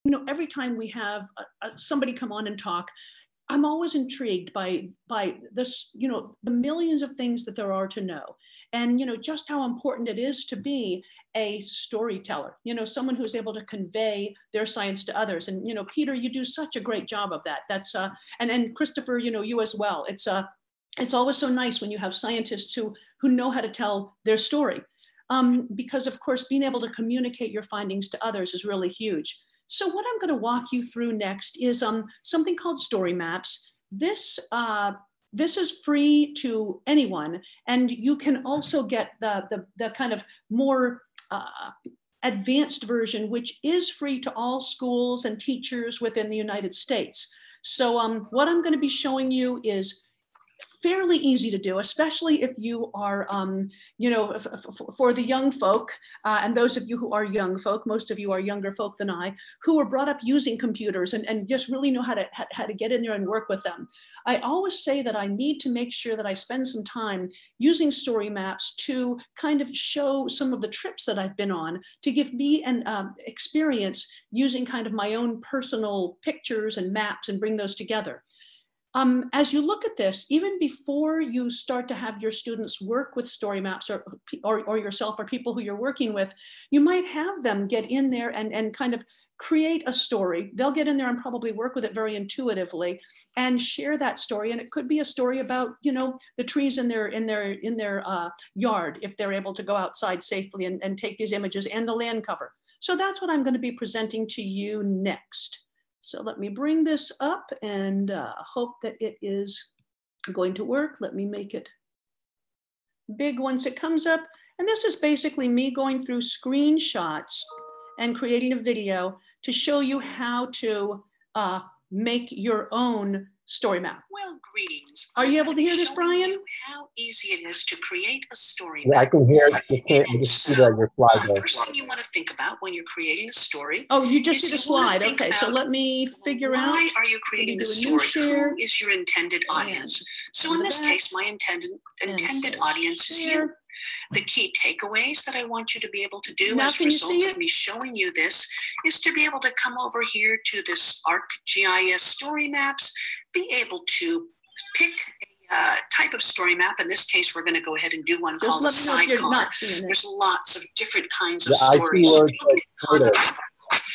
you know, every time we have somebody come on and talk, I'm always intrigued by this, you know, the millions of things that there are to know, and, you know, just how important it is to be a storyteller, you know, someone who's able to convey their science to others. And, you know, Peter, you do such a great job of that. That's, and Christopher, you know, you as well. It's always so nice when you have scientists who know how to tell their story. Because of course, being able to communicate your findings to others is really huge. So what I'm going to walk you through next is something called StoryMaps. This is free to anyone, and you can also get the kind of more advanced version, which is free to all schools and teachers within the United States. So what I'm going to be showing you is fairly easy to do, especially if you are, you know, for the young folk, and those of you who are young folk, most of you are younger folk than I, who were brought up using computers and just really know how to get in there and work with them. I always say that I need to make sure that I spend some time using StoryMaps to kind of show some of the trips that I've been on, to give me an experience using kind of my own personal pictures and maps and bring those together. As you look at this, even before you start to have your students work with StoryMaps or yourself or people who you're working with, you might have them get in there and kind of create a story. They'll get in there and probably work with it very intuitively and share that story. And it could be a story about, you know, the trees in their yard, if they're able to go outside safely and take these images, and the land cover. So that's what I'm going to be presenting to you next. So let me bring this up and hope that it is going to work. Let me make it big once it comes up. And this is basically me going through screenshots and creating a video to show you how to make your own story map. Well, greetings. Are you able to hear this, Brian? How easy it is to create a story map. Yeah, I can hear it. You can't just see that your slide there. First thing you want to think about when you're creating a story. Oh, you just see the slide. Okay, so let me figure out. Why are you creating a story? Who is your intended audience? So in this case, my intended audience is you. The key takeaways that I want you to be able to do as a result of me showing you this is to be able to come over here to this ArcGIS story maps, be able to pick a type of story map. In this case, we're going to go ahead and do one called a sidecar. There's lots of different kinds of stories.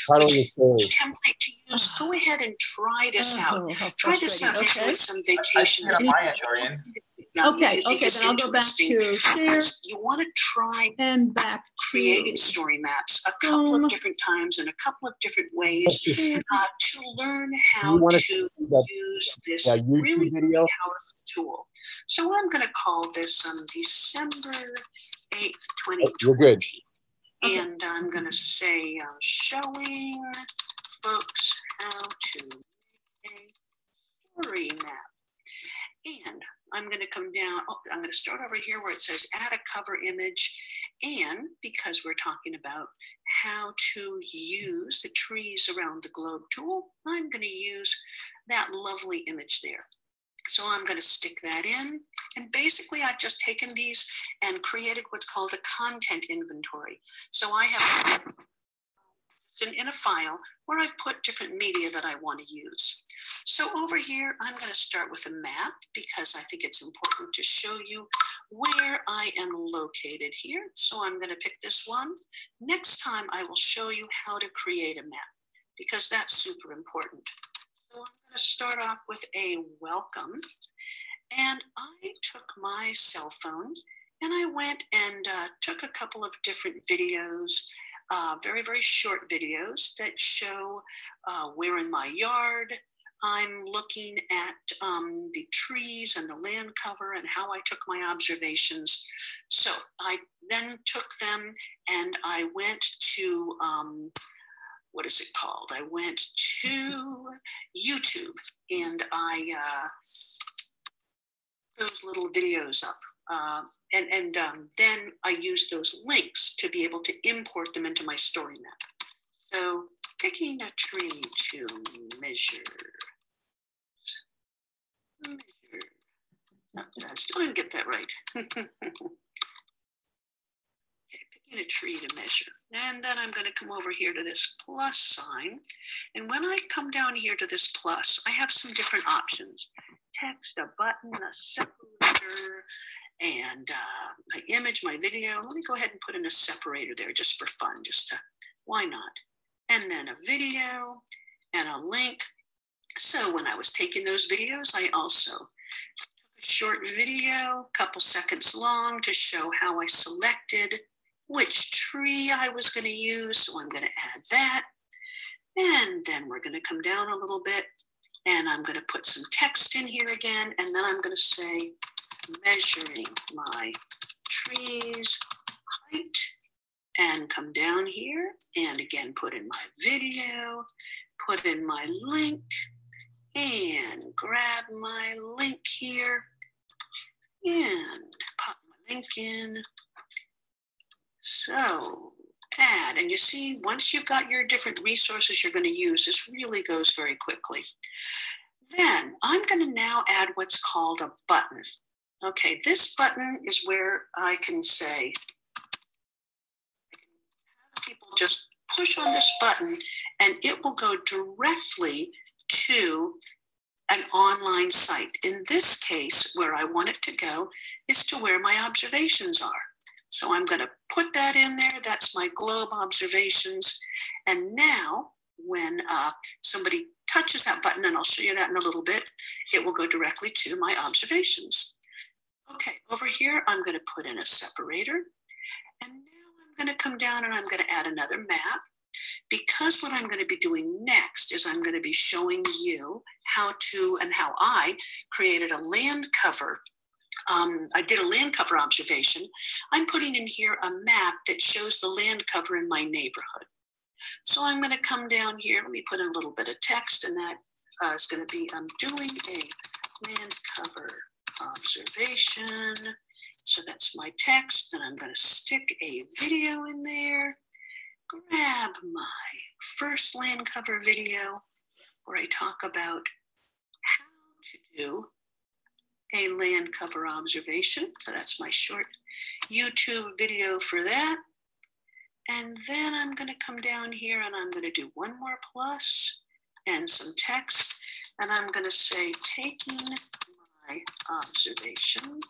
Template to use. Go ahead and try this out. Try this out with some vacation. Dorian. Okay, then I'll go back to share. You want to try and back creating story maps a couple of different times in a couple of different ways to learn how to use this really powerful tool. So I'm going to call this December 8th, 2020. You're good. And I'm going to say showing folks how to make a story map. And I'm going to come down. I'm going to start over here where it says add a cover image. And because we're talking about how to use the trees around the globe tool, I'm going to use that lovely image there. So I'm going to stick that in. And basically, I've just taken these and created what's called a content inventory. So I have in a file where I've put different media that I want to use. So over here, I'm going to start with a map because I think it's important to show you where I am located here. So I'm going to pick this one. Next time, I will show you how to create a map because that's super important. So I'm going to start off with a welcome. And I took my cell phone and I went and took a couple of different videos, very, very short videos that show where in my yard I'm looking at the trees and the land cover and how I took my observations. So I then took them and I went to, what is it called? I went to YouTube and I those little videos up. And then I used those links to be able to import them into my story map. So picking a tree to measure. I still didn't get that right. Okay, picking a tree to measure. And then I'm going to come over here to this plus sign. And when I come down here to this plus, I have some different options. Text, a button, a separator, and my image, my video. Let me go ahead and put in a separator there just for fun, why not? And then a video and a link. So when I was taking those videos, I also took a short video, a couple seconds long, to show how I selected which tree I was going to use. So I'm going to add that. And then we're going to come down a little bit, and I'm going to put some text in here again. And then I'm going to say, measuring my tree's height, and come down here and again put in my video, put in my link, and grab my link here and pop my link in. So add, and you see, once you've got your different resources you're going to use, this really goes very quickly. Then I'm going to now add what's called a button. Okay, this button is where I can say, people just push on this button and it will go directly to an online site. In this case, where I want it to go is to where my observations are. So I'm going to put that in there. That's my globe observations. And now when somebody touches that button, and I'll show you that in a little bit, it will go directly to my observations. Okay, over here, I'm going to put in a separator. And now I'm going to come down and I'm going to add another map, because what I'm going to be doing next is I'm going to be showing you how I created a land cover. I did a land cover observation. I'm putting in here a map that shows the land cover in my neighborhood. So I'm going to come down here. Let me put in a little bit of text, and that is going to be, I'm doing a land cover observation. So that's my text. Then I'm going to stick a video in there. Grab my first land cover video where I talk about how to do a land cover observation. So that's my short YouTube video for that. And then I'm going to come down here and I'm going to do one more plus and some text. And I'm going to say, taking my observation.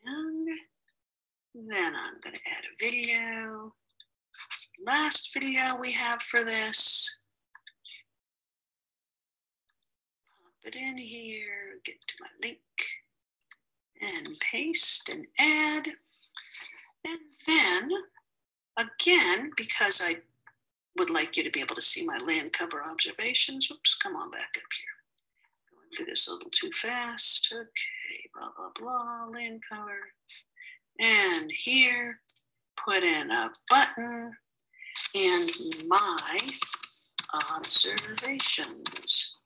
And then I'm going to add a video. Last video we have for this. Pop it in here, get to my link, and paste and add. And then, again, because I would like you to be able to see my land cover observations. Oops, come on back up here. Going through this a little too fast. Okay, blah, blah, blah, land cover. And here, put in a button and my observations.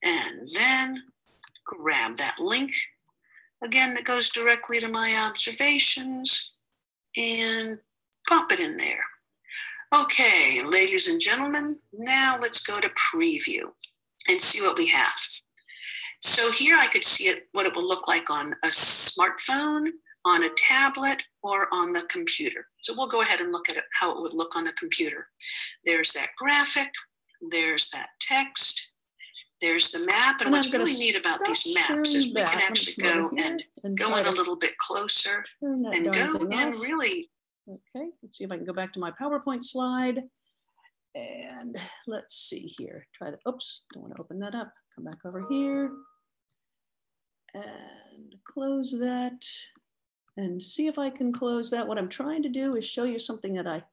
And then grab that link, again, that goes directly to my observations, and pop it in there. Okay, ladies and gentlemen, now let's go to preview and see what we have. So here I could see what it will look like on a smartphone, on a tablet, or on the computer. So we'll go ahead and look at it, how it would look on the computer. There's that graphic, there's that text, there's the map. And what's really neat about these maps is we can actually go and go in a little bit closer and go and really. Okay, let's see if I can go back to my PowerPoint slide. And let's see here, oops, don't want to open that up. Come back over here and close that. And see if I can close that. What I'm trying to do is show you something that I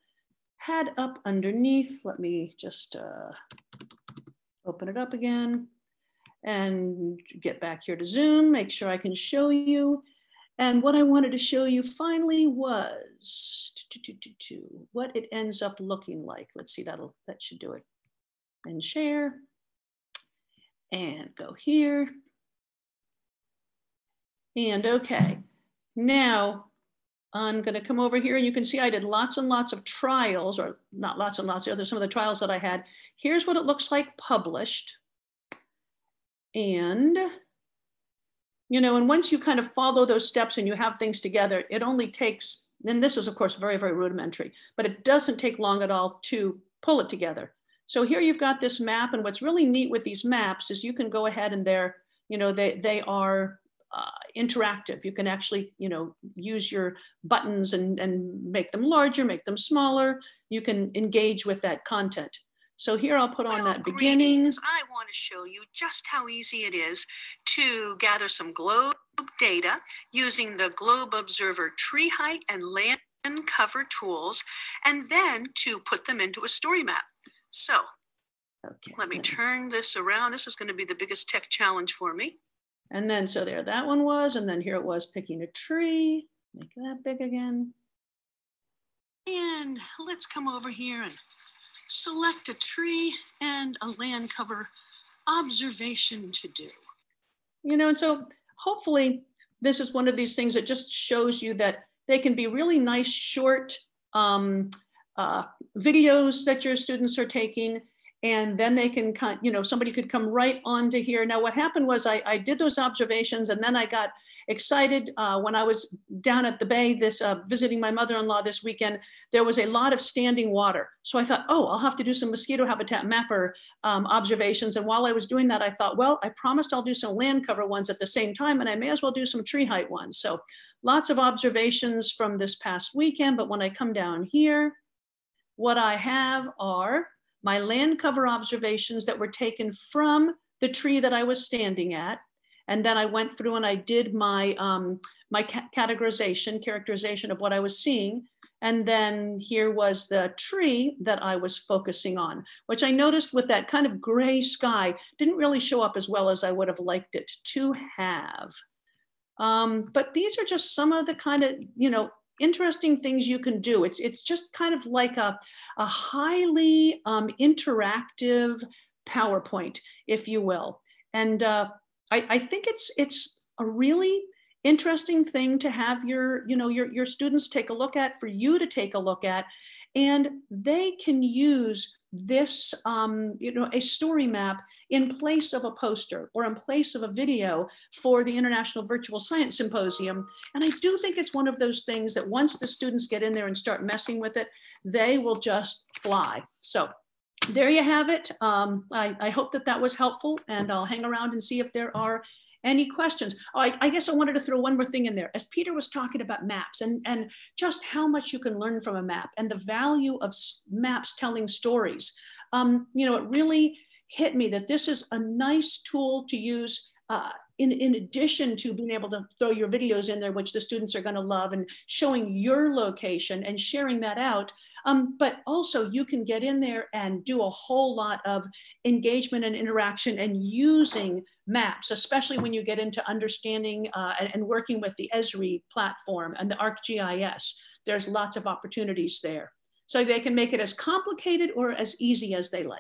had up underneath. Let me just open it up again and get back here to Zoom, make sure I can show you. And what I wanted to show you finally was what it ends up looking like. Let's see, that should do it. And share and go here. And okay. Now, I'm going to come over here and you can see I did lots and lots of trials, or not lots and lots, there's some of the trials that I had. Here's what it looks like published. And, and once you kind of follow those steps and you have things together, it only takes And this is, of course, very, very rudimentary, but it doesn't take long at all to pull it together. So here you've got this map, and what's really neat with these maps is you can go ahead and they are interactive. You can actually, use your buttons and make them larger, make them smaller. You can engage with that content. So here I'll put on that beginning. I want to show you just how easy it is to gather some globe data using the Globe Observer tree height and land cover tools, and then to put them into a story map. So let me turn this around. This is going to be the biggest tech challenge for me. And then, so there that one was, and then here it was picking a tree, make that big again. And let's come over here and select a tree and a land cover observation to do. And so hopefully this is one of these things that just shows you that they can be really nice, short videos that your students are taking. And then they can, somebody could come right onto here. Now, what happened was I did those observations, and then I got excited when I was down at the bay visiting my mother-in-law this weekend. There was a lot of standing water. So I thought, oh, I'll have to do some mosquito habitat mapper observations. And while I was doing that, I thought, well, I promised I'll do some land cover ones at the same time, and I may as well do some tree height ones. So lots of observations from this past weekend. But when I come down here, what I have are my land cover observations that were taken from the tree that I was standing at. And then I went through and I did my, characterization of what I was seeing. And then here was the tree that I was focusing on, which I noticed with that kind of gray sky didn't really show up as well as I would have liked it to have. But these are just some of the kind of, interesting things you can do. It's just kind of like a highly interactive PowerPoint, if you will. And I think it's a really interesting thing to have your students take a look at, for you to take a look at, and they can use this, a story map in place of a poster or in place of a video for the International Virtual Science Symposium. And I do think it's one of those things that once the students get in there and start messing with it, they will just fly. So there you have it. I hope that was helpful, and I'll hang around and see if there are any questions. Oh, I guess I wanted to throw one more thing in there. As Peter was talking about maps and just how much you can learn from a map and the value of maps telling stories, it really hit me that this is a nice tool to use in addition to being able to throw your videos in there, which the students are going to love, and showing your location and sharing that out. But also you can get in there and do a whole lot of engagement and interaction and using maps, especially when you get into understanding and working with the Esri platform and the ArcGIS. There's lots of opportunities there. So they can make it as complicated or as easy as they like.